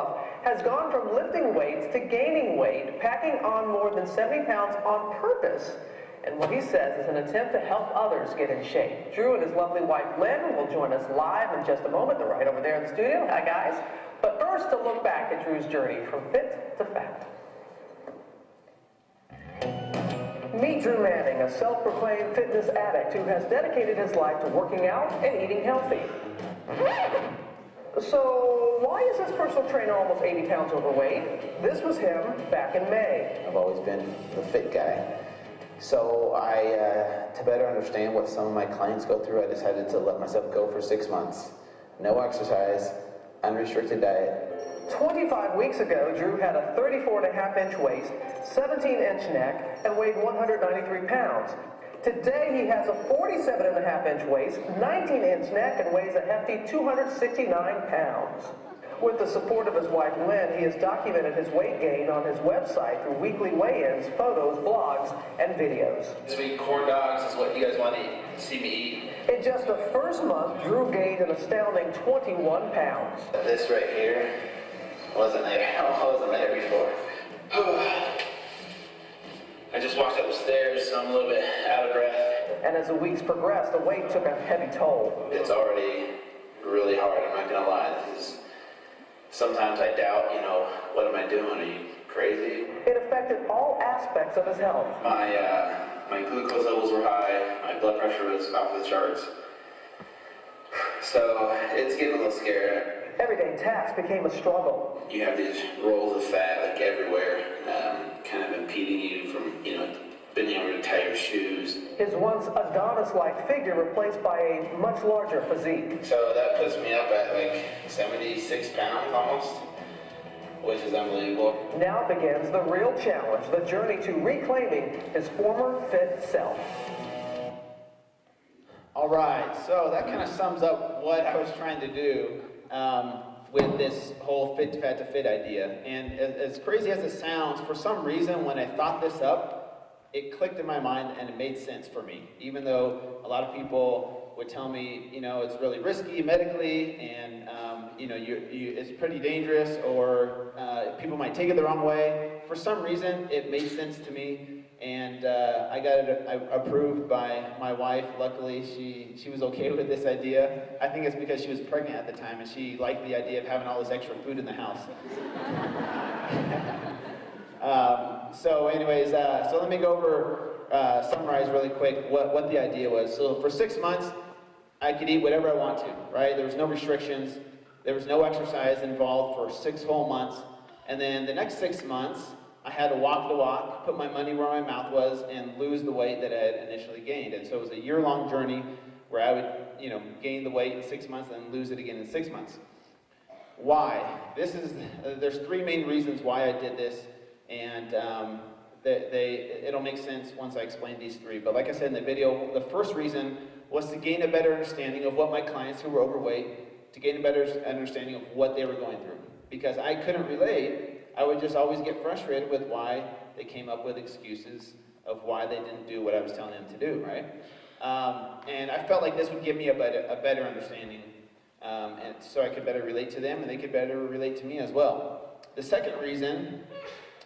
rough, has gone from lifting weights to gaining weight, packing on more than 70 pounds on purpose. And what he says is an attempt to help others get in shape. Drew and his lovely wife Lynn will join us live in just a moment. They're right over there in the studio. Hi, guys. But first, to look back at Drew's journey from fit to fat. Meet Drew Manning, a self-proclaimed fitness addict who has dedicated his life to working out and eating healthy. So, why is this personal trainer almost 80 pounds overweight? This was him back in May. I've always been the fit guy. So to better understand what some of my clients go through, I decided to let myself go for 6 months. No exercise, unrestricted diet. 25 weeks ago, Drew had a 34.5-inch waist, 17-inch neck, and weighed 193 pounds. Today, he has a 47.5-inch waist, 19-inch neck, and weighs a hefty 269 pounds. With the support of his wife, Lynn, he has documented his weight gain on his website through weekly weigh-ins, photos, blogs, and videos. This week, corn dogs is what you guys want to see me eat. In just the first month, Drew gained an astounding 21 pounds. This right here wasn't there. I wasn't there before. I just walked up the stairs, so I'm a little bit out of breath. And as the weeks progressed, the weight took a heavy toll. It's already really hard, I'm not going to lie. Sometimes I doubt, what am I doing? Are you crazy? It affected all aspects of his health. My glucose levels were high, my blood pressure was off the charts. So it's getting a little scary. Everyday tasks became a struggle. You have these rolls of fat everywhere, kind of impeding you from, being able to tie your shoes. His once Adonis-like figure replaced by a much larger physique. So that puts me up at 76 pounds almost, which is unbelievable. Now begins the real challenge, the journey to reclaiming his former fit self. All right, so that kind of sums up what I was trying to do with this whole fit to fat to fit idea. And as crazy as it sounds, for some reason when I thought this up, it clicked in my mind and it made sense for me. Even though a lot of people would tell me, it's really risky medically and, it's pretty dangerous or people might take it the wrong way. For some reason, it made sense to me. And I got it approved by my wife. Luckily, she was okay with this idea. I think it's because she was pregnant at the time and she liked the idea of having all this extra food in the house. So anyways, so let me go over, summarize really quick what the idea was. So for 6 months, I could eat whatever I want to, right? There was no restrictions. There was no exercise involved for 6 whole months. And then the next 6 months, I had to walk the walk, put my money where my mouth was, and lose the weight that I had initially gained. And so it was a year-long journey where I would, gain the weight in 6 months and then lose it again in 6 months. Why? There's 3 main reasons why I did this, and it'll make sense once I explain these 3. But like I said in the video, the first reason was to gain a better understanding of what my clients who were overweight, to gain a better understanding of what they were going through. Because I couldn't relate, I would just always get frustrated with why they came up with excuses of why they didn't do what I was telling them to do, right? And I felt like this would give me a better understanding, and so I could better relate to them and they could better relate to me as well. The second reason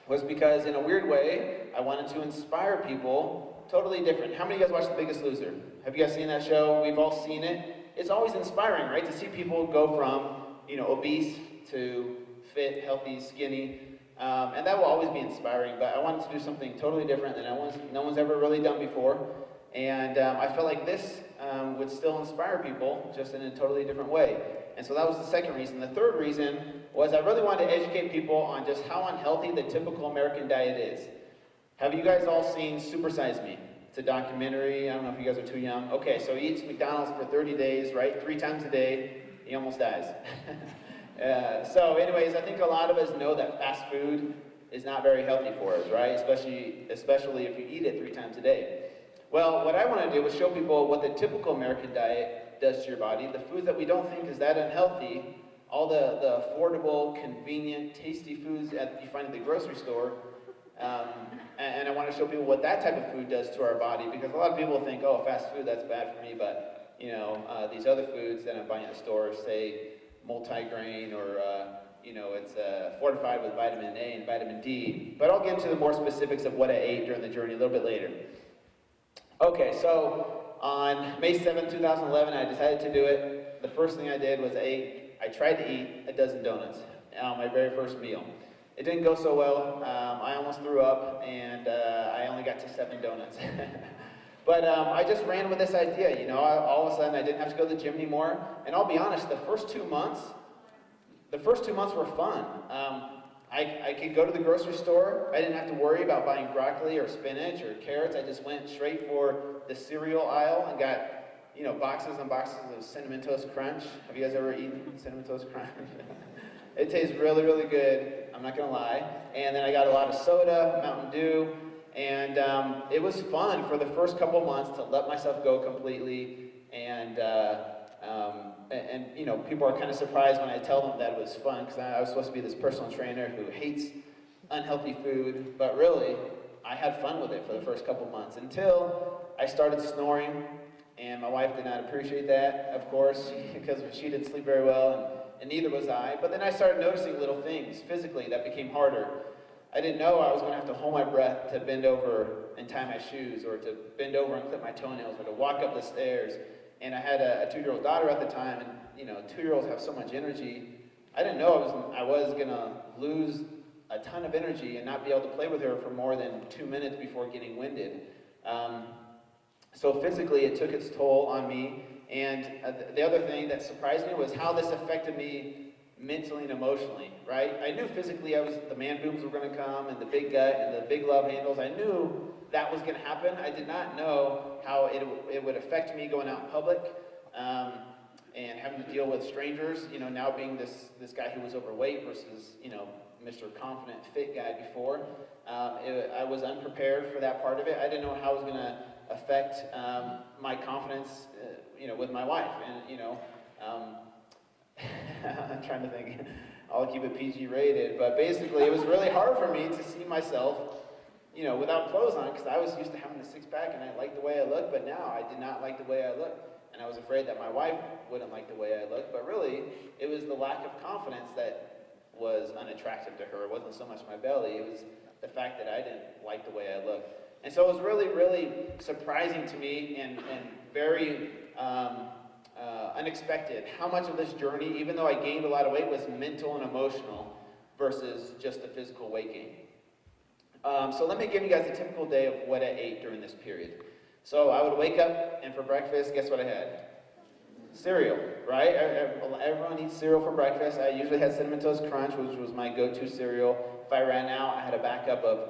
was because, in a weird way, I wanted to inspire people totally different. How many of you guys watch The Biggest Loser? Have you guys seen that show? We've all seen it. It's always inspiring, right? To see people go from, obese to fit, healthy, skinny, and that will always be inspiring, but I wanted to do something totally different than no one's ever really done before, and I felt like this would still inspire people, just in a totally different way. And so that was the second reason. The third reason was I really wanted to educate people on just how unhealthy the typical American diet is. Have you guys all seen Super Size Me? It's a documentary. I don't know if you guys are too young. Okay, so he eats McDonald's for 30 days, right? 3 times a day. He almost dies. So anyways, I think a lot of us know that fast food is not very healthy for us, right? Especially if you eat it 3 times a day. Well, what I want to do is show people what the typical American diet does to your body, the foods that we don't think is that unhealthy, all the affordable, convenient, tasty foods that you find at the grocery store, and I want to show people what that type of food does to our body, because a lot of people think, oh, fast food, that's bad for me, but these other foods that I'm buying at the store, say multi-grain or it's fortified with vitamin A and vitamin D. But I'll get into the more specifics of what I ate during the journey a little bit later. Okay, so on May 7, 2011, I decided to do it. The first thing I did was I tried to eat a dozen donuts on my very first meal. It didn't go so well. I almost threw up, and I only got to 7 donuts. But I just ran with this idea, you know. All of a sudden, I didn't have to go to the gym anymore. And I'll be honest, the first 2 months were fun. I could go to the grocery store. I didn't have to worry about buying broccoli or spinach or carrots. I just went straight for the cereal aisle and got, you know, boxes and boxes of Cinnamon Toast Crunch. Have you guys ever eaten Cinnamon Toast Crunch? It tastes really, really good. I'm not gonna lie. And then I got a lot of soda, Mountain Dew, and it was fun for the first couple months to let myself go completely. And you know, people are kind of surprised when I tell them that it was fun, because I was supposed to be this personal trainer who hates unhealthy food, but really, I had fun with it for the first couple months until I started snoring, and my wife did not appreciate that, of course, because she didn't sleep very well, and neither was I. But then I started noticing little things physically that became harder. I didn't know I was going to have to hold my breath to bend over and tie my shoes, or to bend over and clip my toenails, or to walk up the stairs. And I had a 2-year-old daughter at the time, and you know, 2-year-olds have so much energy. I didn't know I was going to lose a ton of energy and not be able to play with her for more than 2 minutes before getting winded. So physically, it took its toll on me. And the other thing that surprised me was how this affected me mentally and emotionally, right? I knew physically the man boobs were going to come, and the big gut, and the big love handles. I knew that was going to happen. I did not know how it would affect me going out in public, and having to deal with strangers, you know, now being this guy who was overweight versus, you know, Mr. Confident, fit guy before. I was unprepared for that part of it. I didn't know how it was going to affect my confidence, you know, with my wife. And, you know, I'm trying to think. I'll keep it PG rated. But basically, it was really hard for me to see myself, you know, without clothes on, because I was used to having the six-pack, and I liked the way I looked, but now I did not like the way I looked. And I was afraid that my wife wouldn't like the way I looked, but really, it was the lack of confidence that was unattractive to her. It wasn't so much my belly, it was the fact that I didn't like the way I looked. And so it was really, really surprising to me, and very unexpected how much of this journey, even though I gained a lot of weight, was mental and emotional versus just the physical weight gain. So let me give you guys a typical day of what I ate during this period. So I would wake up, and for breakfast, guess what I had? Cereal, right? Everyone eats cereal for breakfast. I usually had Cinnamon Toast Crunch, which was my go-to cereal. If I ran out, I had a backup of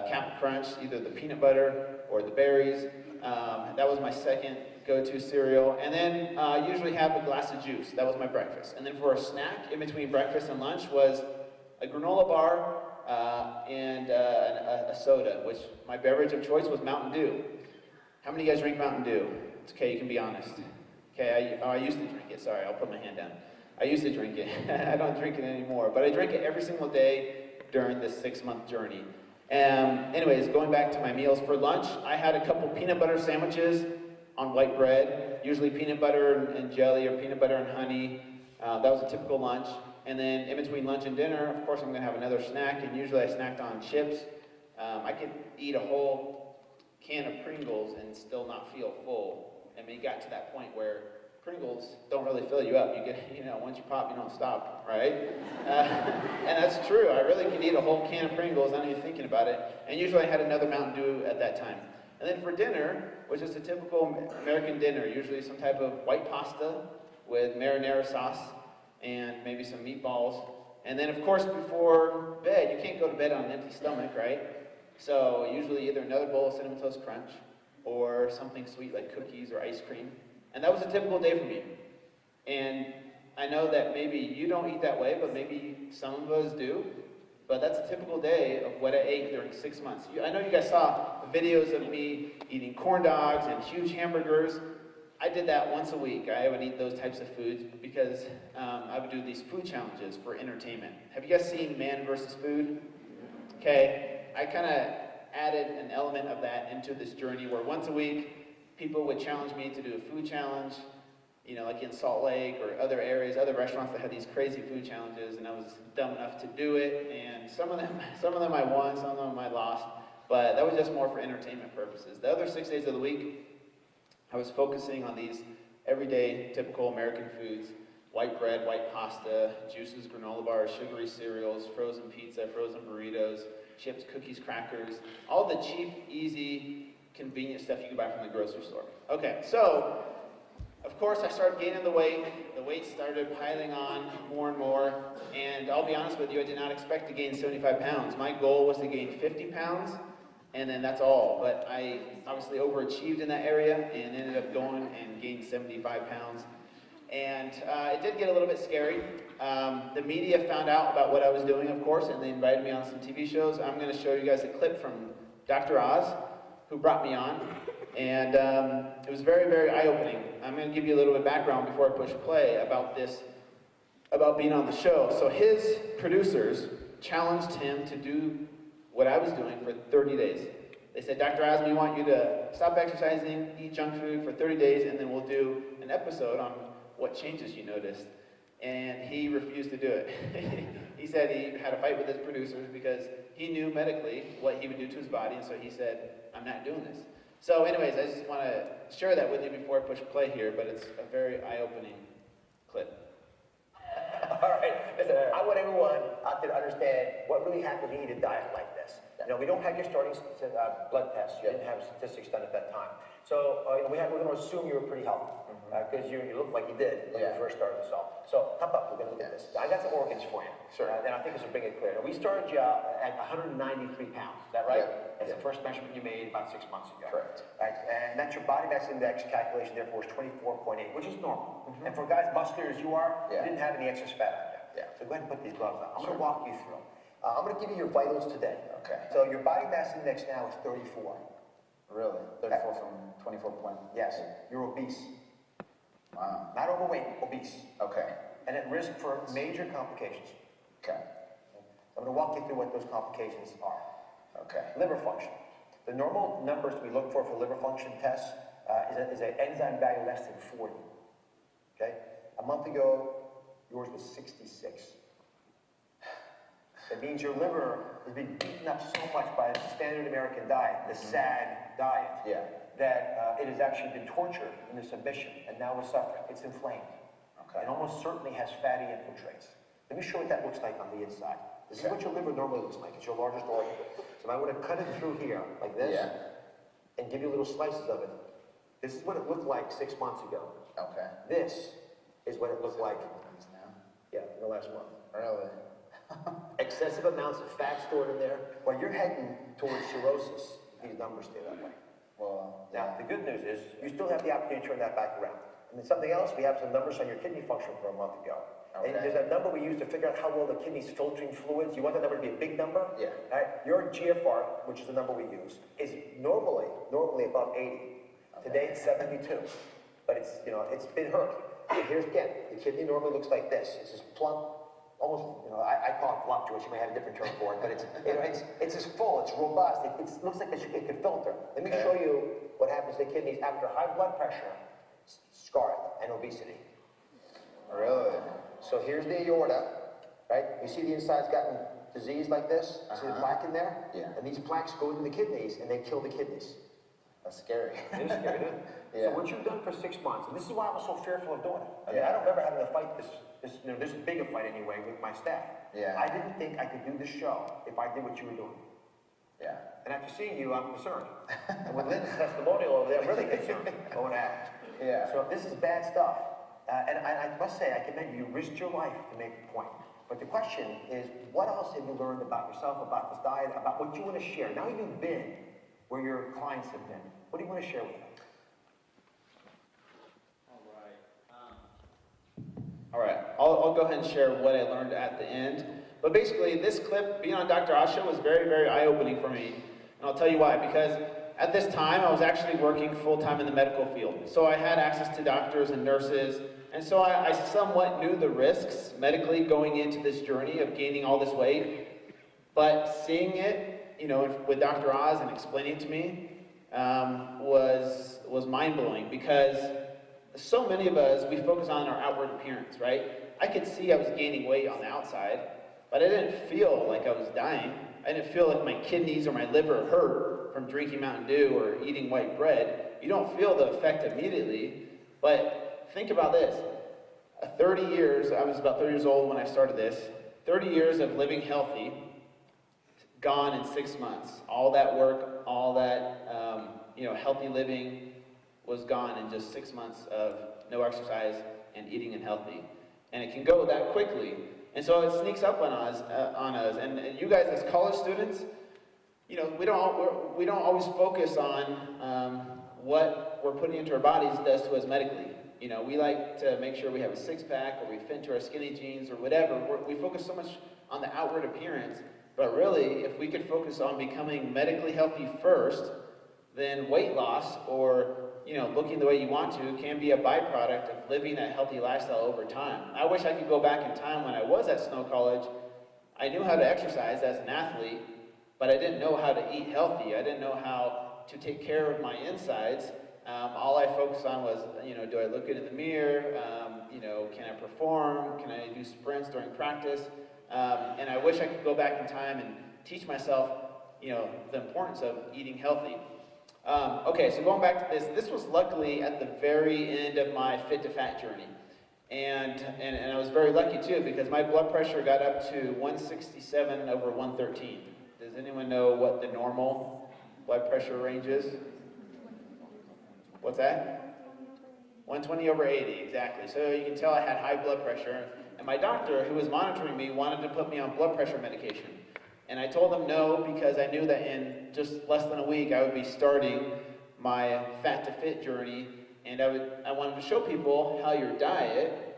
Captain Crunch, either the peanut butter or the berries. That was my second go-to cereal. And then I usually have a glass of juice. That was my breakfast. And then for a snack in between breakfast and lunch was a granola bar and a soda, which my beverage of choice was Mountain Dew. How many of you guys drink Mountain Dew? It's okay, you can be honest. Okay, I used to drink it. Sorry, I'll put my hand down. I used to drink it. I don't drink it anymore. But I drank it every single day during this 6-month journey. Anyways, going back to my meals for lunch, I had a couple peanut butter sandwiches on white bread, usually peanut butter and jelly, or peanut butter and honey. That was a typical lunch. And then in between lunch and dinner, of course, I'm going to have another snack, and usually I snacked on chips. I could eat a whole can of Pringles and still not feel full. And we got to that point where Pringles don't really fill you up. You get, you know, once you pop, you don't stop, right? And that's true. I really could eat a whole can of Pringles, not even thinking about it. And usually I had another Mountain Dew at that time. And then for dinner, which is a typical American dinner, usually some type of white pasta with marinara sauce and maybe some meatballs. And then, of course, before bed, you can't go to bed on an empty stomach, right? So usually either another bowl of Cinnamon Toast Crunch or something sweet like cookies or ice cream. And that was a typical day for me. And I know that maybe you don't eat that way, but maybe some of us do. But that's a typical day of what I ate during 6 months. I know you guys saw videos of me eating corn dogs and huge hamburgers. I did that once a week. I would eat those types of foods because I would do these food challenges for entertainment. Have you guys seen Man vs. Food? Okay, I kind of added an element of that into this journey where once a week, people would challenge me to do a food challenge. like in Salt Lake or other areas, other restaurants that had these crazy food challenges, and I was dumb enough to do it. And some of them I won, some of them I lost, but that was just more for entertainment purposes. The other 6 days of the week, I was focusing on these everyday, typical American foods: white bread, white pasta, juices, granola bars, sugary cereals, frozen pizza, frozen burritos, chips, cookies, crackers, all the cheap, easy, convenient stuff you can buy from the grocery store. Okay, so of course I started gaining the weight. The weight started piling on more and more, and I'll be honest with you, I did not expect to gain 75 pounds. My goal was to gain 50 pounds, and then that's all. But I obviously overachieved in that area and ended up going and gained 75 pounds. And it did get a little bit scary. The media found out about what I was doing, of course, and they invited me on some TV shows. I'm going to show you guys a clip from Dr. Oz, who brought me on. And it was very, very eye-opening. I'm going to give you a little bit of background before I push play about being on the show. So his producers challenged him to do what I was doing for 30 days. They said, Dr. Oz, we want you to stop exercising, eat junk food for 30 days, and then we'll do an episode on what changes you noticed. And he refused to do it. He said he had a fight with his producers because he knew medically what he would do to his body, and so he said, I'm not doing this. So anyways, I just want to share that with you before I push play here, but it's a very eye-opening clip. All right, listen, I want everyone out there to understand what really happens when you eat a diet like this. We don't have your starting blood tests. You didn't have statistics done at that time. So we're going to assume you were pretty healthy because you look like you did when you first started this all. So hop up, we're going to look at this. I got some organs for you. Sure. And I think this will bring it clear. Now, we started you at 193 pounds. Is that right? Yeah. That's the first measurement you made about 6 months ago. Correct. Right? And that's your body mass index calculation, therefore, is 24.8, which is normal. And for guys muscular as you are, you didn't have any excess fat on you. So go ahead and put these gloves on. I'm going to walk you through. I'm going to give you your vitals today. Okay. So your body mass index now is 34. Really? 34 from 24 point? Yes. You're obese. Wow. Not overweight, obese. Okay. And at risk for major complications. Okay. I'm going to walk you through what those complications are. Okay. Liver function. The normal numbers we look for liver function tests is an enzyme value less than 40. Okay? A month ago, yours was 66. That means your liver has been beaten up so much by the standard American diet, the SAD diet, that it has actually been tortured into submission, and now it's suffering. It's inflamed. Okay. It almost certainly has fatty infiltrates. Let me show you what that looks like on the inside. This is what your liver normally looks like. It's your largest organ. So I want to cut it through here, like this, and give you little slices of it. This is what it looked like 6 months ago. Okay. This is what it looked like Now? in the last month. Really? Excessive amounts of fat stored in there. Well, you're heading towards cirrhosis. These numbers stay that way. Well, Now, the good news is you still have the opportunity to turn that back around. And then something else, we have some numbers on your kidney function from a month ago. And there's a number we use to figure out how well the kidney's filtering fluids. You want that number to be a big number? Yeah. Right? Your GFR, which is the number we use, is normally above 80. Today it's 72. But it's been hurt. And here's again, the kidney normally looks like this. It's just plump, almost, I call it voluptuous. You may have a different term for it, but it's just full, it's robust. It looks like it could filter. Let me show you what happens to the kidneys after high blood pressure, scarring, and obesity. really? So here's the aorta, right? You see the inside's gotten disease like this? See the plaque in there? Yeah. And these plaques go into the kidneys and they kill the kidneys. That's scary. It is scary, isn't it? Yeah. So what you've done for 6 months, and this is why I was so fearful of doing it. I mean, I don't remember having to fight this big a fight anyway with my staff. Yeah. I didn't think I could do this show if I did what you were doing. Yeah. And after seeing you, I'm concerned. And with Lynn's testimonial over there, I'm really concerned. Oh, what happened? Yeah. So this is bad stuff. And I must say, I commend you. You risked your life to make the point. But the question is, what else have you learned about yourself, about this diet, about what you want to share? Now you've been where your clients have been. What do you want to share with them? All right, I'll go ahead and share what I learned at the end. But basically, this clip, being on Dr. Oz show, was very, very eye-opening for me. And I'll tell you why. Because at this time, I was actually working full-time in the medical field. So I had access to doctors and nurses. And so I somewhat knew the risks medically going into this journey of gaining all this weight. But seeing it, with Dr. Oz and explaining it to me, was mind-blowing. Because so many of us, we focus on our outward appearance, right? I could see I was gaining weight on the outside, but I didn't feel like I was dying. I didn't feel like my kidneys or my liver hurt from drinking Mountain Dew or eating white bread. You don't feel the effect immediately, but think about this. 30 years, I was about 30 years old when I started this, 30 years of living healthy, gone in 6 months. All that work, all that healthy living was gone in just 6 months of no exercise and eating unhealthy. And it can go that quickly. And so it sneaks up on us. And you guys as college students, we don't always focus on what we're putting into our bodies does to us medically. We like to make sure we have a six-pack or we fit into our skinny jeans or whatever. We focus so much on the outward appearance. But really, if we could focus on becoming medically healthy first, then weight loss or looking the way you want to can be a byproduct of living that healthy lifestyle over time. I wish I could go back in time when I was at Snow College. I knew how to exercise as an athlete, but I didn't know how to eat healthy. I didn't know how to take care of my insides. All I focused on was, do I look good in the mirror? Can I perform? Can I do sprints during practice? And I wish I could go back in time and teach myself, the importance of eating healthy. Okay, so going back to this was luckily at the very end of my fit to fat journey. And I was very lucky too, because my blood pressure got up to 167 over 113. Does anyone know what the normal blood pressure range is? What's that? 120 over 80, exactly. So you can tell I had high blood pressure. And my doctor, who was monitoring me, wanted to put me on blood pressure medication. And I told him no, because I knew that in just less than a week I would be starting my fat to fit journey, and I wanted to show people how your diet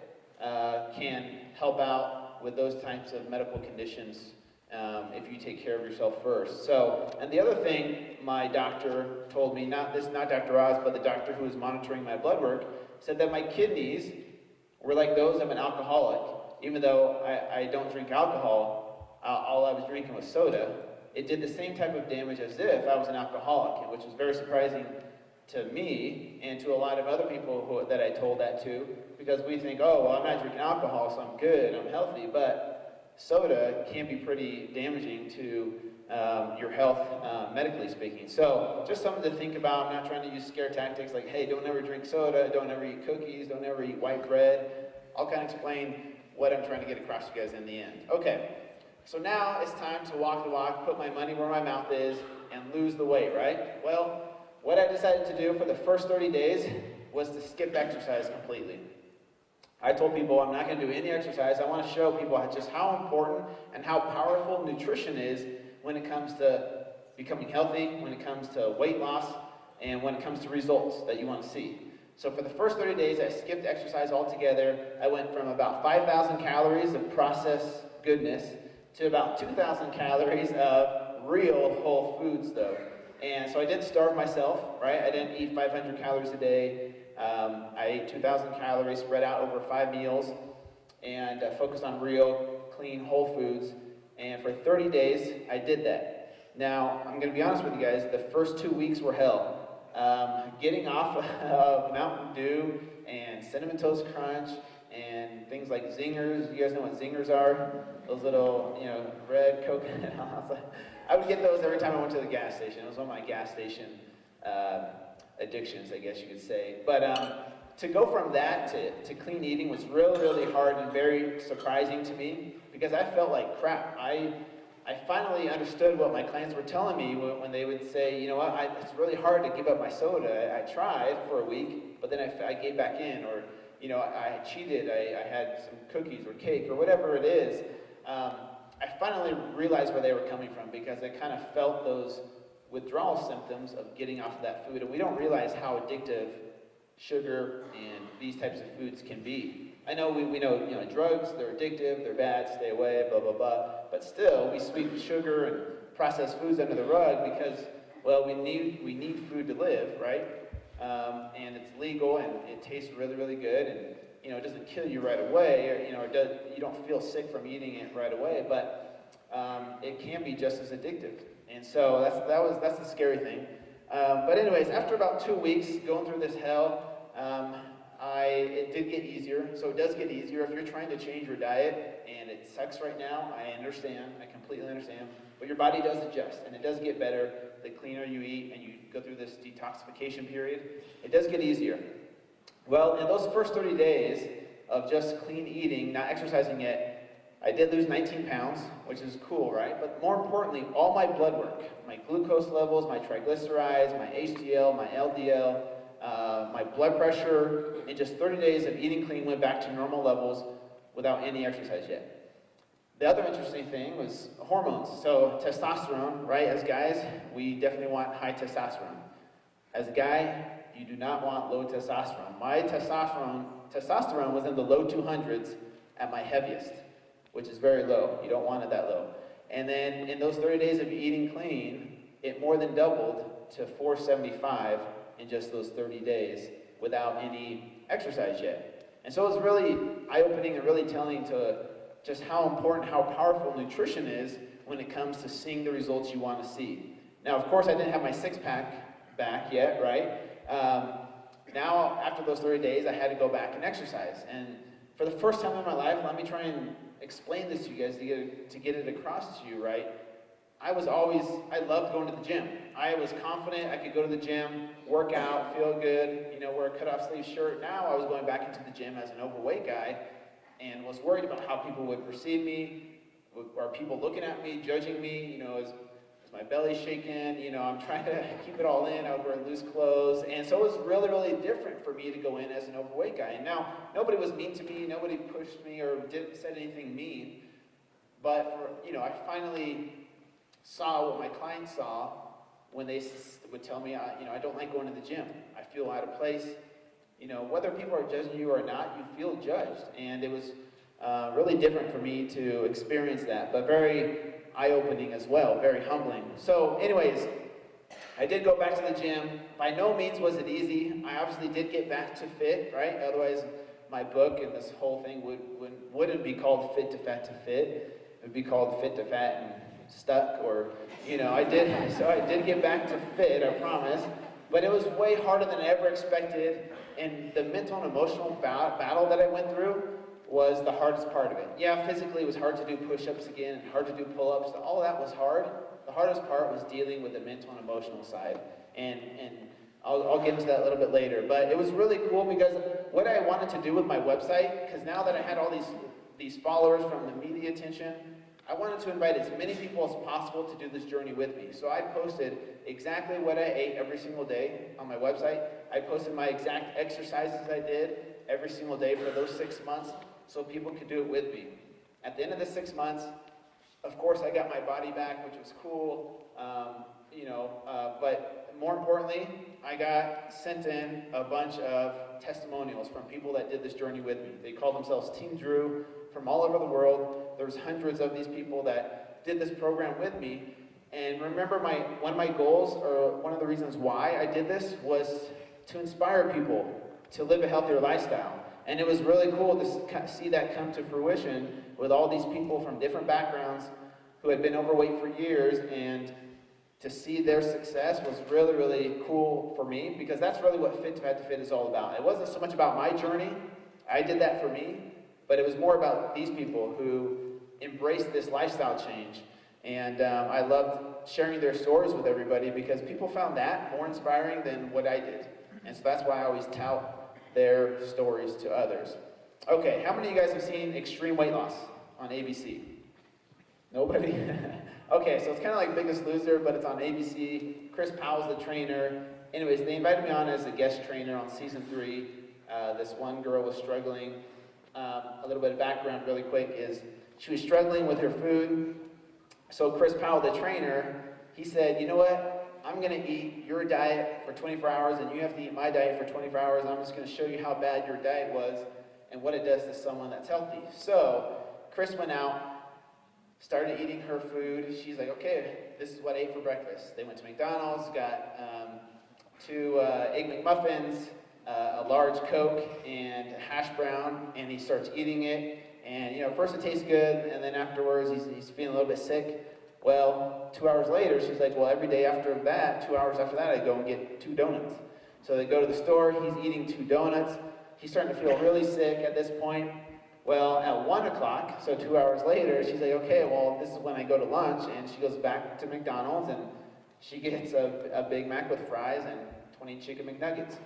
can help out with those types of medical conditions if you take care of yourself first. So, and the other thing my doctor told me, not Dr. Oz, but the doctor who was monitoring my blood work, said that my kidneys were like those of an alcoholic. Even though I don't drink alcohol, all I was drinking was soda. It did the same type of damage as if I was an alcoholic, which was very surprising to me and to a lot of other people that I told that to, because we think, oh, well, I'm not drinking alcohol, so I'm good, I'm healthy, but soda can be pretty damaging to your health, medically speaking. So just something to think about. I'm not trying to use scare tactics like, hey, don't ever drink soda, don't ever eat cookies, don't ever eat white bread. I'll kind of explain what I'm trying to get across to you guys in the end. Okay. So now it's time to walk the walk, put my money where my mouth is, and lose the weight, right? Well, what I decided to do for the first 30 days was to skip exercise completely. I told people I'm not going to do any exercise. I want to show people just how important and how powerful nutrition is when it comes to becoming healthy, when it comes to weight loss, and when it comes to results that you want to see. So for the first 30 days, I skipped exercise altogether. I went from about 5,000 calories of processed goodness to about 2,000 calories of real whole foods, though. And so I didn't starve myself, right? I didn't eat 500 calories a day. I ate 2,000 calories spread out over 5 meals, and focused on real, clean, whole foods. And for 30 days, I did that. Now, I'm going to be honest with you guys, the first 2 weeks were hell. Getting off of Mountain Dew and Cinnamon Toast Crunch and things like Zingers. You guys know what Zingers are? Those little, red coconut. I would get those every time I went to the gas station. It was one of my gas station addictions, I guess you could say. But to go from that to clean eating was really, really hard and very surprising to me, because I felt like crap. I finally understood what my clients were telling me when they would say, you know what, it's really hard to give up my soda. I tried for a week, but then I gave back in, or I cheated, I had some cookies or cake or whatever it is. I finally realized where they were coming from, because I kind of felt those withdrawal symptoms of getting off of that food, and we don't realize how addictive sugar and these types of foods can be. I know we know, drugs, they're addictive, they're bad, stay away, blah, blah, blah, but still, we sweep sugar and processed foods under the rug because, well, we need food to live, right? And it's legal, and it tastes really, really good, and it doesn't kill you right away, or you don't feel sick from eating it right away, but it can be just as addictive. And so that's the scary thing. But anyways, after about 2 weeks going through this hell, it did get easier. So it does get easier if you're trying to change your diet and it sucks right now. I understand. I completely understand. But your body does adjust and it does get better the cleaner you eat and you go through this detoxification period. It does get easier. Well, in those first 30 days of just clean eating, not exercising yet, I did lose 19 pounds, which is cool, right? But more importantly, all my blood work, my glucose levels, my triglycerides, my HDL, my LDL, my blood pressure, in just 30 days of eating clean went back to normal levels without any exercise yet. The other interesting thing was hormones. So testosterone, right? As guys, we definitely want high testosterone. As a guy, you do not want low testosterone. My testosterone was in the low 200s at my heaviest, which is very low. You don't want it that low. And then in those 30 days of eating clean, it more than doubled to 475 in just those 30 days without any exercise yet. And so it was really eye-opening and really telling to just how important, how powerful nutrition is when it comes to seeing the results you want to see. Now, of course, I didn't have my six-pack back yet, right? Now, after those 30 days, I had to go back and exercise. And for the first time in my life, let me try and explain this to you guys to get it across to you, right? I loved going to the gym. I was confident I could go to the gym, work out, feel good, wear a cut-off sleeve shirt. Now I was going back into the gym as an overweight guy and was worried about how people would perceive me. Are people looking at me, judging me? Is my belly shaking? I'm trying to keep it all in. I would wear loose clothes. And so it was really, really different for me to go in as an overweight guy. And now, nobody was mean to me. Nobody pushed me or said anything mean. But, I finally saw what my clients saw when they would tell me, I don't like going to the gym. I feel out of place. Whether people are judging you or not, you feel judged. And it was really different for me to experience that, but very eye-opening as well, very humbling. So anyways, I did go back to the gym. By no means was it easy. I obviously did get back to fit, right? Otherwise, my book and this whole thing wouldn't be called Fit to Fat to Fit. It would be called Fit to Fat and Stuck, or, I did get back to fit, I promise. But it was way harder than I ever expected. And the mental and emotional battle that I went through was the hardest part of it. Yeah, physically it was hard to do push-ups again, hard to do pull-ups. All of that was hard. The hardest part was dealing with the mental and emotional side. And I'll get into that a little bit later. But it was really cool because what I wanted to do with my website, because now that I had all these followers from the media attention, I wanted to invite as many people as possible to do this journey with me. So I posted exactly what I ate every single day on my website. I posted my exact exercises I did every single day for those 6 months so people could do it with me. At the end of the 6 months, of course, I got my body back, which was cool, but more importantly, I got sent in a bunch of testimonials from people that did this journey with me. They call themselves Team Drew from all over the world. There's hundreds of these people that did this program with me. And remember, one of my goals, or one of the reasons why I did this, was to inspire people to live a healthier lifestyle. And it was really cool to see that come to fruition with all these people from different backgrounds who had been overweight for years, and to see their success was really, really cool for me, because that's really what Fit to Fat to Fit is all about. It wasn't so much about my journey. I did that for me, but it was more about these people who embraced this lifestyle change. And I loved sharing their stories with everybody, because people found that more inspiring than what I did. And so that's why I always tout their stories to others. Okay, how many of you guys have seen Extreme Weight Loss on ABC? Nobody? Okay, so it's kind of like Biggest Loser, but it's on ABC. Chris Powell's the trainer. Anyways, they invited me on as a guest trainer on season 3. This one girl was struggling. A little bit of background really quick is she was struggling with her food. So Chris Powell, the trainer, he said, you know what? I'm going to eat your diet for 24 hours and you have to eat my diet for 24 hours. I'm just going to show you how bad your diet was and what it does to someone that's healthy. So Chris went out, started eating her food. She's like, okay, this is what I ate for breakfast. They went to McDonald's, got 2 Egg McMuffins, a large Coke, and a hash brown, and he starts eating it. And, first it tastes good, and then afterwards he's feeling a little bit sick. Well, 2 hours later, she's like, well, every day after that, 2 hours after that, I go and get 2 donuts. So they go to the store, he's eating 2 donuts. He's starting to feel really sick at this point. Well, at 1 o'clock, so 2 hours later, she's like, okay, well, this is when I go to lunch, and she goes back to McDonald's, and she gets a Big Mac with fries and 20 chicken McNuggets.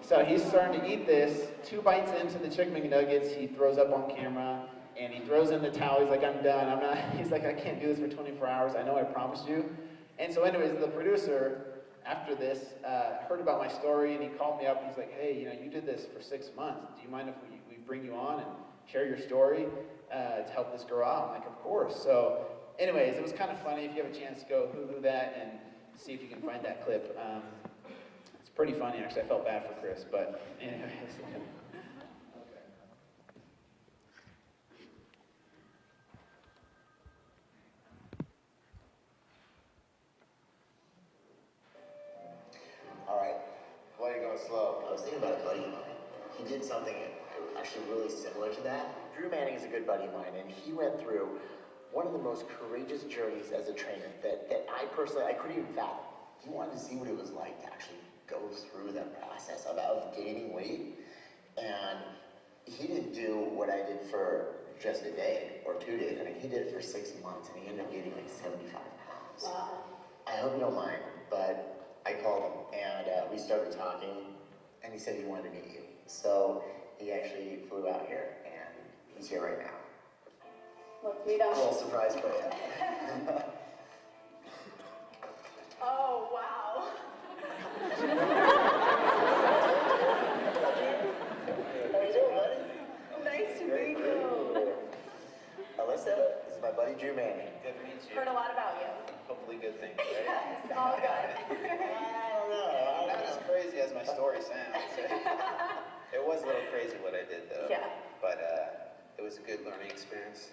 So he's starting to eat this. 2 bites into the chicken McNuggets, he throws up on camera, and he throws in the towel. He's like, I'm done. He's like, I can't do this for 24 hours. I know I promised you. And so anyways, the producer, after this, heard about my story, and he called me up. He's like, hey, you did this for 6 months. Do you mind if we bring you on and share your story to help this girl out? I'm like, of course. So anyways, it was kind of funny. If you have a chance, go Hulu that and see if you can find that clip. It's pretty funny, actually. I felt bad for Chris, but anyways. All right. Why are you going slow? I was thinking about a buddy of mine. He did something actually really similar to that. Drew Manning is a good buddy of mine, and he went through one of the most courageous journeys as a trainer that I personally, I couldn't even fathom. He wanted to see what it was like to actually go through that process of gaining weight, and he didn't do what I did for just a day or 2 days. I mean, he did it for 6 months, and he ended up gaining like 75 pounds. Wow. I hope you don't mind, but I called him, and we started talking, and he said he wanted to meet you. So he actually flew out here, and he's here right now. Let's meet him. A little surprise for you. Oh, wow. How you doing, buddy? Nice to meet you. Alyssa, this is my buddy Drew Manning. Good to meet you. Heard a lot about you. Hopefully good things, right? Yes, all good. I don't know. Not as crazy as my story sounds. It was a little crazy what I did, though. Yeah. But it was a good learning experience.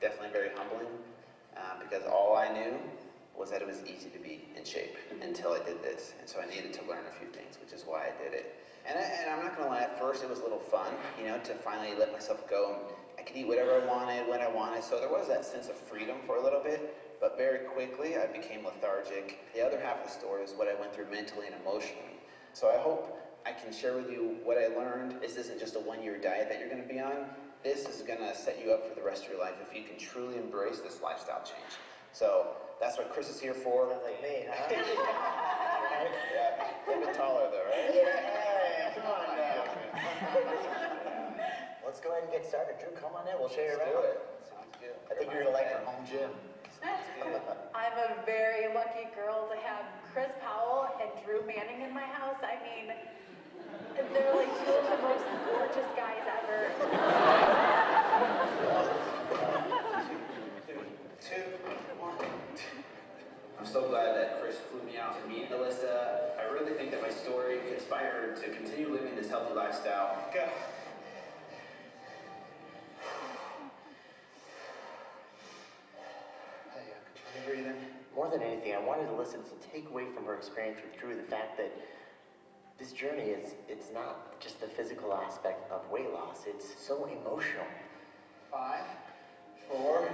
Definitely very humbling, because all I knew was that it was easy to be in shape until I did this. And so I needed to learn a few things, which is why I did it. And I'm not gonna lie, at first it was a little fun, to finally let myself go. And I could eat whatever I wanted, when I wanted. So there was that sense of freedom for a little bit, but very quickly I became lethargic. The other half of the story is what I went through mentally and emotionally. So I hope I can share with you what I learned. This isn't just a one-year diet that you're gonna be on. This is gonna set you up for the rest of your life if you can truly embrace this lifestyle change. So that's what Chris is here for. Sounds like me, huh? Yeah, a little bit taller though, right? Yeah, come on now. Let's go ahead and get started. Drew, come on in. We'll show you Let's around. do it. Sounds good. I think you're gonna like our home gym. I'm a very lucky girl to have Chris Powell and Drew Manning in my house. I mean, they're like 2 of the most gorgeous guys ever. I'm so glad that Chris flew me out to meet Alyssa. I really think that my story could inspire her to continue living this healthy lifestyle. Go. Breathing. More than anything, I wanted Alyssa to take away from her experience with Drew the fact that this journey it's not just the physical aspect of weight loss, it's so emotional. 5, 4,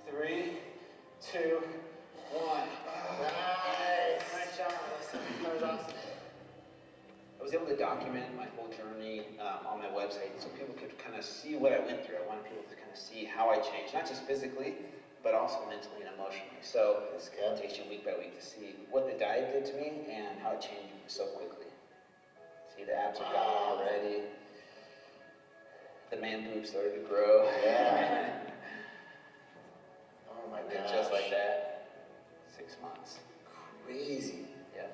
3, 2, 1. Nice job, Alyssa. That was awesome. I was able to document my whole journey on my website so people could kind of see what I went through. I wanted people to kind of see how I changed, not just physically, but also mentally and emotionally. So this kind of takes you week by week to see what the diet did to me and how it changed me so quickly. See, the abs are gone already. The man boobs started to grow. Yeah. Oh my And gosh. just like that, 6 months. Crazy. Yeah.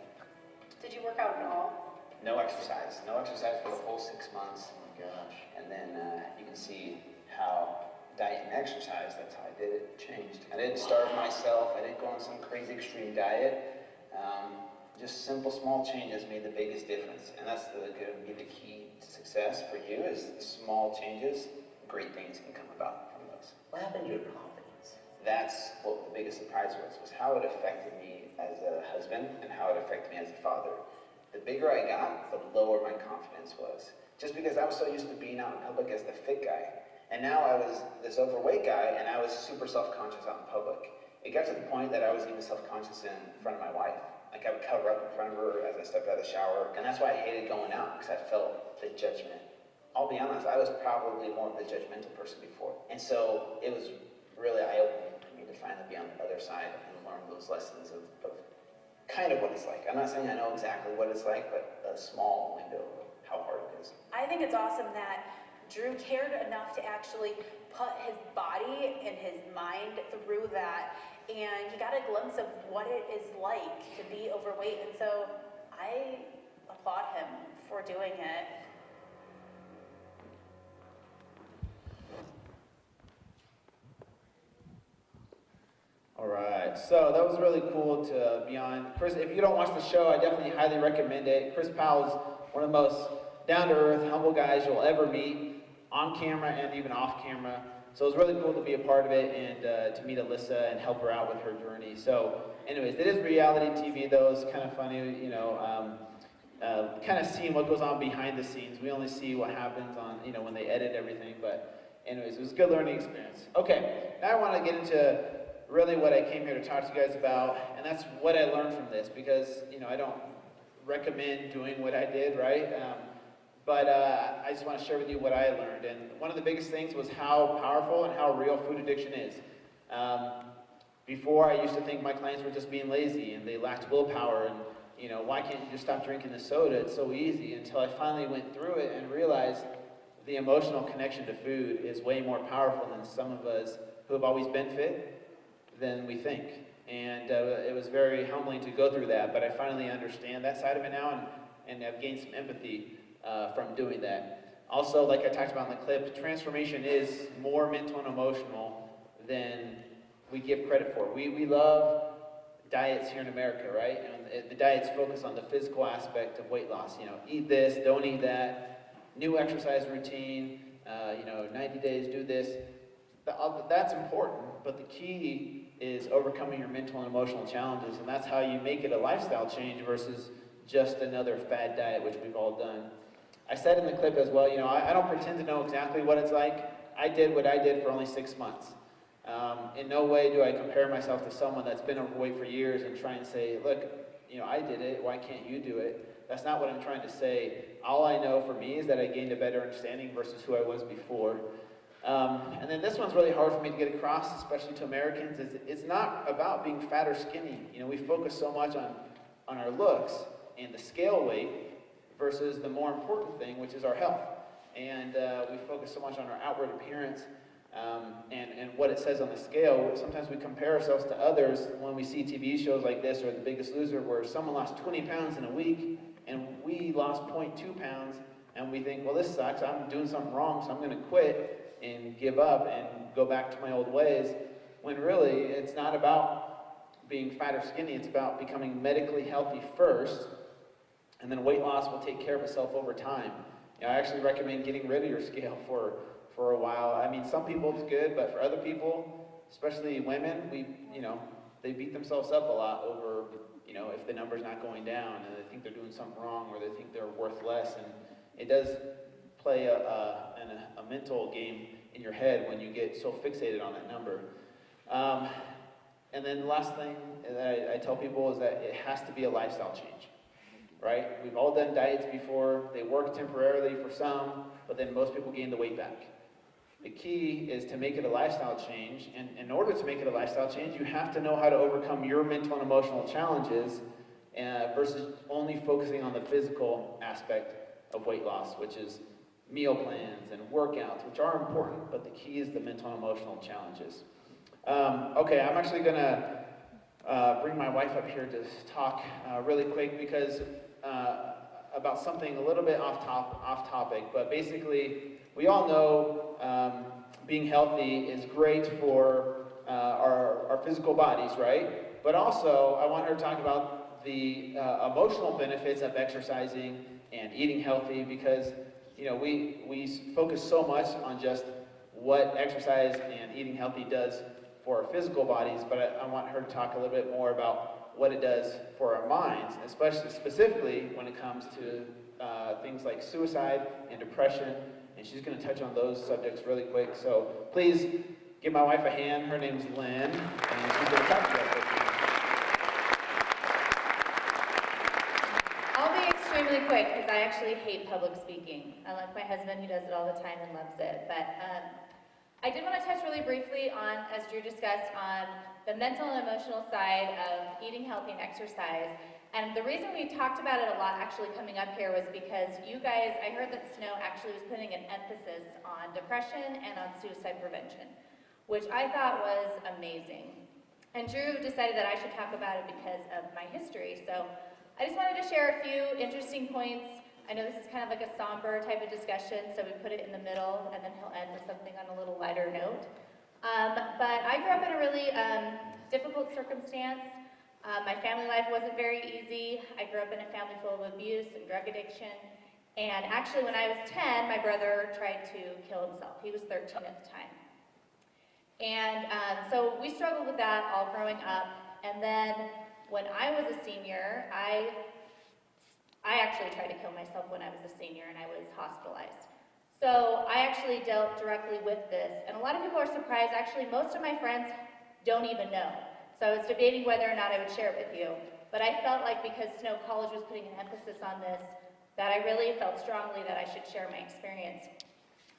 Did you work out at all? No exercise. No exercise for the whole 6 months. Oh my gosh. And then you can see how diet and exercise, that's how I did it, changed. I didn't starve myself. I didn't go on some crazy extreme diet. Just simple, small changes made the biggest difference. And that's going to be the key to success for you is the small changes. Great things can come about from those. What happened to your confidence? That's what the biggest surprise was how it affected me as a husband and how it affected me as a father. The bigger I got, the lower my confidence was. Just because I was so used to being out in public as the fit guy. And now I was this overweight guy, and I was super self-conscious out in public. It got to the point that I was even self-conscious in front of my wife. Like I would cover up in front of her as I stepped out of the shower, and that's why I hated going out, because I felt the judgment. I'll be honest, I was probably more of the judgmental person before. And so it was really eye-opening for me to finally be on the other side and learn those lessons of kind of what it's like. I'm not saying I know exactly what it's like, but a small window of how hard it is. I think it's awesome that Drew cared enough to actually put his body and his mind through that, and he got a glimpse of what it is like to be overweight, and so I applaud him for doing it. All right, so that was really cool to be on. Chris, if you don't watch the show, I definitely highly recommend it. Chris Powell's one of the most down-to-earth, humble guys you'll ever meet, on camera and even off camera. So it was really cool to be a part of it and to meet Alyssa and help her out with her journey. So anyways, it is reality TV though. It's kind of funny, you know, kind of seeing what goes on behind the scenes. We only see what happens on, you know, when they edit everything. But anyways, it was a good learning experience. Okay, now I want to get into really what I came here to talk to you guys about, and that's what I learned from this, because, you know, I don't recommend doing what I did, right? But I just want to share with you what I learned. And one of the biggest things was how powerful and how real food addiction is. Before, I used to think my clients were just being lazy and they lacked willpower and, you know, why can't you just stop drinking the soda? It's so easy. Until I finally went through it and realized the emotional connection to food is way more powerful than some of us who have always been fit than we think. And it was very humbling to go through that, but I finally understand that side of it now and have gained some empathy from doing that. Also, like I talked about in the clip, transformation is more mental and emotional than we give credit for. We love diets here in America, right? And the diets focus on the physical aspect of weight loss. You know, eat this, don't eat that, new exercise routine, you know, 90 days, do this. That's important, but the key is overcoming your mental and emotional challenges, and that's how you make it a lifestyle change versus just another fad diet, which we've all done. I said in the clip as well, you know, I don't pretend to know exactly what it's like. I did what I did for only 6 months. In no way do I compare myself to someone that's been overweight for years and try and say, look, you know, I did it, why can't you do it? That's not what I'm trying to say. All I know for me is that I gained a better understanding versus who I was before. And then this one's really hard for me to get across, especially to Americans. It's not about being fat or skinny. You know, we focus so much on our looks and the scale weight versus the more important thing, which is our health. And we focus so much on our outward appearance and what it says on the scale. Sometimes we compare ourselves to others when we see TV shows like this or The Biggest Loser, where someone lost 20 pounds in a week and we lost 0.2 pounds, and we think, well, this sucks, I'm doing something wrong, so I'm going to quit and give up and go back to my old ways, when really it's not about being fat or skinny, it's about becoming medically healthy first, and then weight loss will take care of itself over time. You know, I actually recommend getting rid of your scale for a while. I mean, some people it's good, but for other people, especially women, they beat themselves up a lot over, you know, if the number's not going down and they think they're doing something wrong or they think they're worth less, and it does play a mental game in your head when you get so fixated on that number. And then the last thing that I tell people is that it has to be a lifestyle change, right? We've all done diets before. They work temporarily for some, but then most people gain the weight back. The key is to make it a lifestyle change, and in order to make it a lifestyle change, you have to know how to overcome your mental and emotional challenges versus only focusing on the physical aspect of weight loss, which is meal plans and workouts, which are important, but the key is the mental and emotional challenges. Okay, I'm actually going to bring my wife up here to talk really quick because about something a little bit off topic, but basically we all know being healthy is great for our physical bodies, right? But also I want her to talk about the emotional benefits of exercising and eating healthy, because you know we focus so much on just what exercise and eating healthy does for our physical bodies, but I want her to talk a little bit more about what it does for our minds, especially specifically when it comes to things like suicide and depression, and she's going to touch on those subjects really quick. So please give my wife a hand. Her name's Lynn, and she's going to talk to us. really quick, because I actually hate public speaking. Unlike my husband, who does it all the time and loves it. But I did want to touch really briefly on, as Drew discussed, on the mental and emotional side of eating healthy and exercise. And the reason we talked about it a lot actually coming up here was because you guys, I heard that Snow actually was putting an emphasis on depression and on suicide prevention, which I thought was amazing. And Drew decided that I should talk about it because of my history. So I just wanted to share a few interesting points. I know this is kind of like a somber type of discussion, so we put it in the middle, and then he'll end with something on a little lighter note. But I grew up in a really difficult circumstance. My family life wasn't very easy. I grew up in a family full of abuse and drug addiction. And actually, when I was 10, my brother tried to kill himself. He was 13 at the time. And so we struggled with that all growing up. And then when I was a senior, I actually tried to kill myself when I was a senior and I was hospitalized. So I actually dealt directly with this. And a lot of people are surprised. Actually, most of my friends don't even know. So I was debating whether or not I would share it with you. But I felt like because Snow College was putting an emphasis on this, that I really felt strongly that I should share my experience.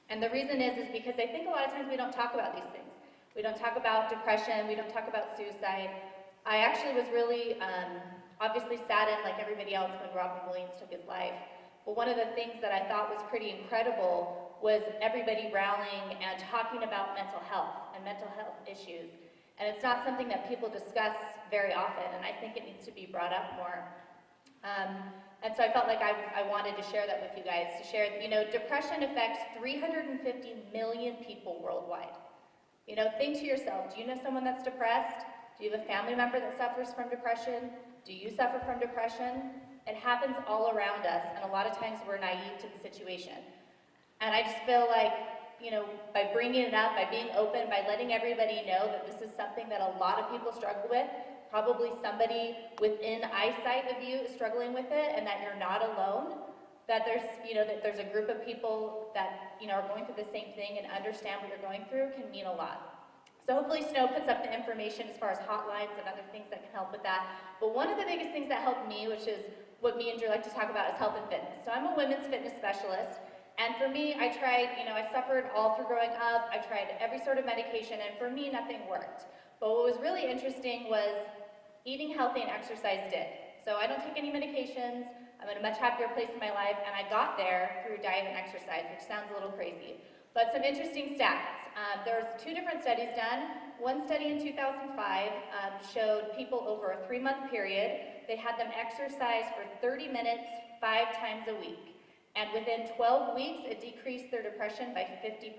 And the reason is because I think a lot of times we don't talk about these things. We don't talk about depression, we don't talk about suicide. I actually was really obviously saddened like everybody else when Robin Williams took his life. But one of the things that I thought was pretty incredible was everybody rallying and talking about mental health and mental health issues. And it's not something that people discuss very often, and I think it needs to be brought up more. And so I felt like I wanted to share that with you guys, to share, depression affects 350 million people worldwide. Think to yourself, do you know someone that's depressed? Do you have a family member that suffers from depression? Do you suffer from depression? It happens all around us, and a lot of times we're naive to the situation. And I just feel like, by bringing it up, by being open, by letting everybody know that this is something that a lot of people struggle with, probably somebody within eyesight of you is struggling with it, and that you're not alone, that there's a group of people that, are going through the same thing and understand what you're going through can mean a lot. So hopefully Snow puts up the information as far as hotlines and other things that can help with that. But one of the biggest things that helped me, which is what me and Drew like to talk about, is health and fitness. So I'm a women's fitness specialist. And for me, I tried, I suffered all through growing up. I tried every sort of medication, and for me, nothing worked. But what was really interesting was eating healthy and exercise did. So I don't take any medications. I'm in a much happier place in my life, and I got there through diet and exercise, which sounds a little crazy. But some interesting stats. There's 2 different studies done. One study in 2005 showed people over a 3-month period. They had them exercise for 30 minutes, 5 times a week. And within 12 weeks, it decreased their depression by 50%,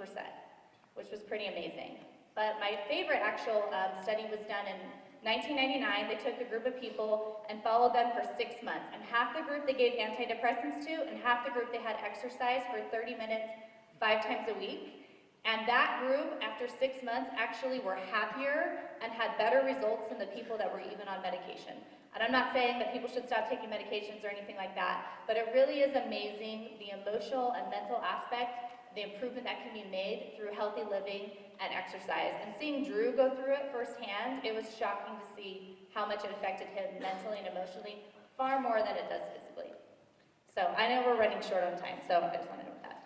which was pretty amazing. But my favorite actual study was done in 1999. They took a group of people and followed them for 6 months. And half the group they gave antidepressants to, and half the group they had exercise for 30 minutes, 5 times a week. And that group, after 6 months, actually were happier and had better results than the people that were even on medication. And I'm not saying that people should stop taking medications or anything like that, but it really is amazing the emotional and mental aspect, the improvement that can be made through healthy living and exercise. And seeing Drew go through it firsthand, it was shocking to see how much it affected him mentally and emotionally, far more than it does physically. So I know we're running short on time, so I just wanted to know that.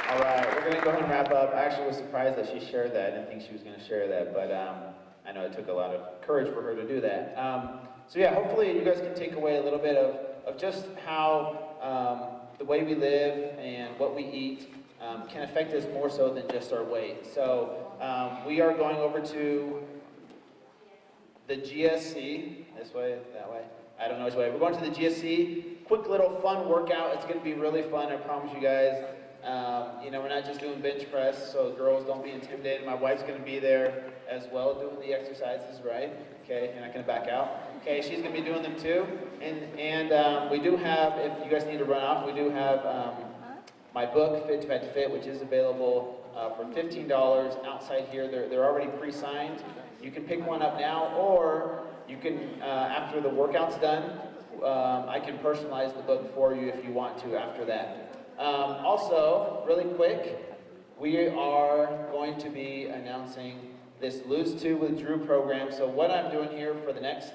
All right, we're going to go ahead and wrap up. I actually was surprised that she shared that. I didn't think she was going to share that, but I know it took a lot of courage for her to do that. So yeah, hopefully you guys can take away a little bit of just how the way we live and what we eat can affect us more so than just our weight. So we are going over to the GSC, this way, that way, I don't know which way. We're going to the GSC, quick little fun workout. It's going to be really fun, I promise you guys. We're not just doing bench press, so girls, don't be intimidated. My wife's going to be there as well doing the exercises, right? Okay, you're not going to back out. Okay, she's going to be doing them too. And we do have, if you guys need to run off, we do have my book, Fit to Fat to Fit, which is available for $15 outside here. They're already pre-signed. You can pick one up now, or you can, after the workout's done, I can personalize the book for you if you want to after that. Also, really quick, we are going to be announcing this Lose 2 with Drew program. So what I'm doing here for the next,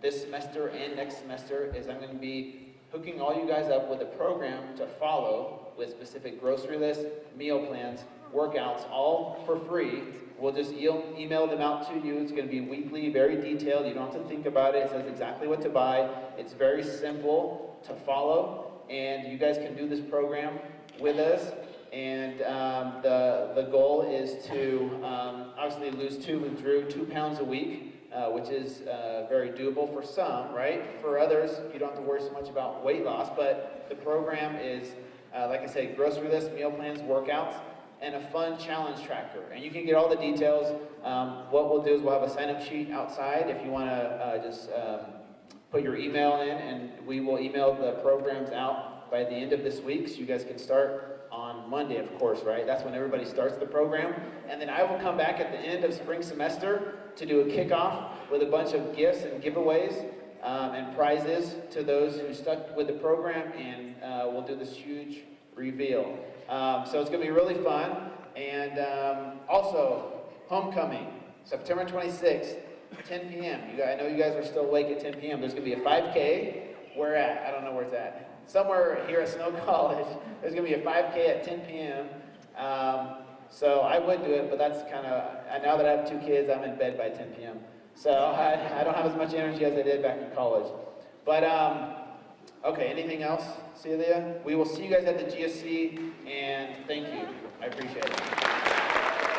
this semester and next semester is I'm going to be hooking all you guys up with a program to follow with specific grocery lists, meal plans, workouts, all for free. We'll just email them out to you. It's going to be weekly, very detailed. You don't have to think about it. It says exactly what to buy. It's very simple to follow, and you guys can do this program with us. And the goal is to obviously lose 2 with Drew, 2 pounds a week, which is very doable for some, right? For others, you don't have to worry so much about weight loss, but the program is, like I say, grocery list, meal plans, workouts, and a fun challenge tracker. And you can get all the details. What we'll do is we'll have a sign-up sheet outside if you want to just put your email in, and we will email the programs out by the end of this week, so you guys can start on Monday, of course, right? That's when everybody starts the program. And then I will come back at the end of spring semester to do a kickoff with a bunch of gifts and giveaways and prizes to those who stuck with the program, and we'll do this huge reveal. So it's going to be really fun. And also, homecoming, September 26th, 10 p.m. I know you guys are still awake at 10 p.m. There's going to be a 5K. Where at? I don't know where it's at. Somewhere here at Snow College. There's going to be a 5K at 10 p.m. So I would do it, but that's kind of, now that I have 2 kids, I'm in bed by 10 p.m. So I don't have as much energy as I did back in college. But, okay, anything else, Celia? We will see you guys at the GSC, and thank you. I appreciate it.